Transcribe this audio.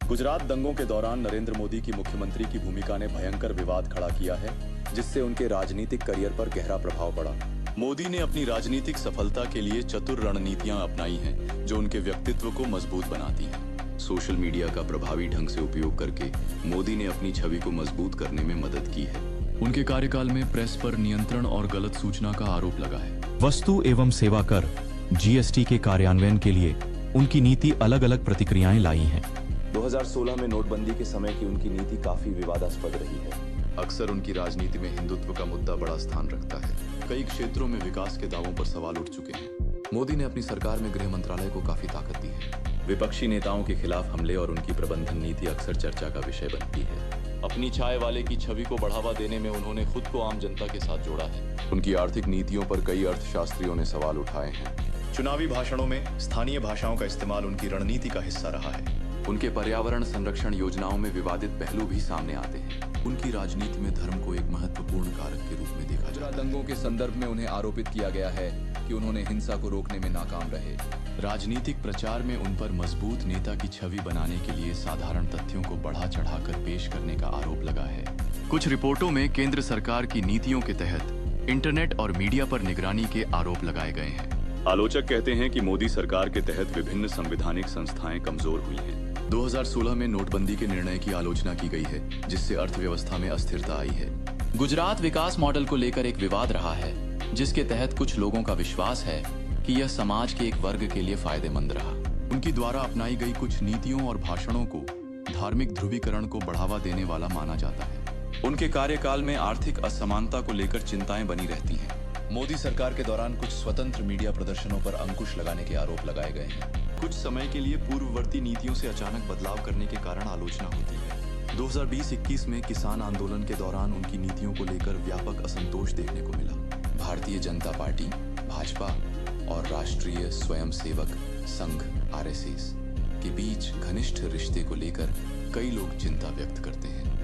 गुजरात दंगों के दौरान नरेंद्र मोदी की मुख्यमंत्री की भूमिका ने भयंकर विवाद खड़ा किया है, जिससे उनके राजनीतिक करियर पर गहरा प्रभाव पड़ा। मोदी ने अपनी राजनीतिक सफलता के लिए चतुर रणनीतियां अपनाई हैं, जो उनके व्यक्तित्व को मजबूत बनाती हैं। सोशल मीडिया का प्रभावी ढंग से उपयोग करके मोदी ने अपनी छवि को मजबूत करने में मदद की है। उनके कार्यकाल में प्रेस पर नियंत्रण और गलत सूचना का आरोप लगा है। वस्तु एवं सेवा कर जीएसटी के कार्यान्वयन के लिए उनकी नीति अलग अलग प्रतिक्रियाएं लाई हैं। 2016 में नोटबंदी के समय की उनकी नीति काफी विवादास्पद रही है। अक्सर उनकी राजनीति में हिंदुत्व का मुद्दा बड़ा स्थान रखता है। कई क्षेत्रों में विकास के दावों पर सवाल उठ चुके हैं। मोदी ने अपनी सरकार में गृह मंत्रालय को काफी ताकत दी है। विपक्षी नेताओं के खिलाफ हमले और उनकी प्रबंधन नीति अक्सर चर्चा का विषय बनती है। अपनी चाय वाले की छवि को बढ़ावा देने में उन्होंने खुद को आम जनता के साथ जोड़ा है। उनकी आर्थिक नीतियों पर कई अर्थशास्त्रियों ने सवाल उठाए हैं। चुनावी भाषणों में स्थानीय भाषाओं का इस्तेमाल उनकी रणनीति का हिस्सा रहा है। उनके पर्यावरण संरक्षण योजनाओं में विवादित पहलू भी सामने आते हैं। उनकी राजनीति में धर्म को एक महत्वपूर्ण कारक के रूप में देखा जाता है। दंगों के संदर्भ में उन्हें आरोपित किया गया है कि उन्होंने हिंसा को रोकने में नाकाम रहे। राजनीतिक प्रचार में उन पर मजबूत नेता की छवि बनाने के लिए साधारण तथ्यों को बढ़ा चढ़ाकर पेश करने का आरोप लगा है। कुछ रिपोर्टों में केंद्र सरकार की नीतियों के तहत इंटरनेट और मीडिया पर निगरानी के आरोप लगाए गए हैं। आलोचक कहते हैं कि मोदी सरकार के तहत विभिन्न संवैधानिक संस्थाएं कमजोर हुई हैं। 2016 में नोटबंदी के निर्णय की आलोचना की गई है, जिससे अर्थव्यवस्था में अस्थिरता आई है। गुजरात विकास मॉडल को लेकर एक विवाद रहा है, जिसके तहत कुछ लोगों का विश्वास है कि यह समाज के एक वर्ग के लिए फायदेमंद रहा। उनकी द्वारा अपनाई गई कुछ नीतियों और भाषणों को धार्मिक ध्रुवीकरण को बढ़ावा देने वाला माना जाता है। उनके कार्यकाल में आर्थिक असमानता को लेकर चिंताएं बनी रहती हैं। मोदी सरकार के दौरान कुछ स्वतंत्र मीडिया प्रदर्शनों पर अंकुश लगाने के आरोप लगाए गए हैं। कुछ समय के लिए पूर्ववर्ती नीतियों से अचानक बदलाव करने के कारण आलोचना होती है। 2020-21 में किसान आंदोलन के दौरान उनकी नीतियों को लेकर व्यापक असंतोष देखने को मिला। भारतीय जनता पार्टी, भाजपा और राष्ट्रीय स्वयंसेवक संघ (आरएसएस) के बीच घनिष्ठ रिश्ते को लेकर कई लोग चिंता व्यक्त करते हैं।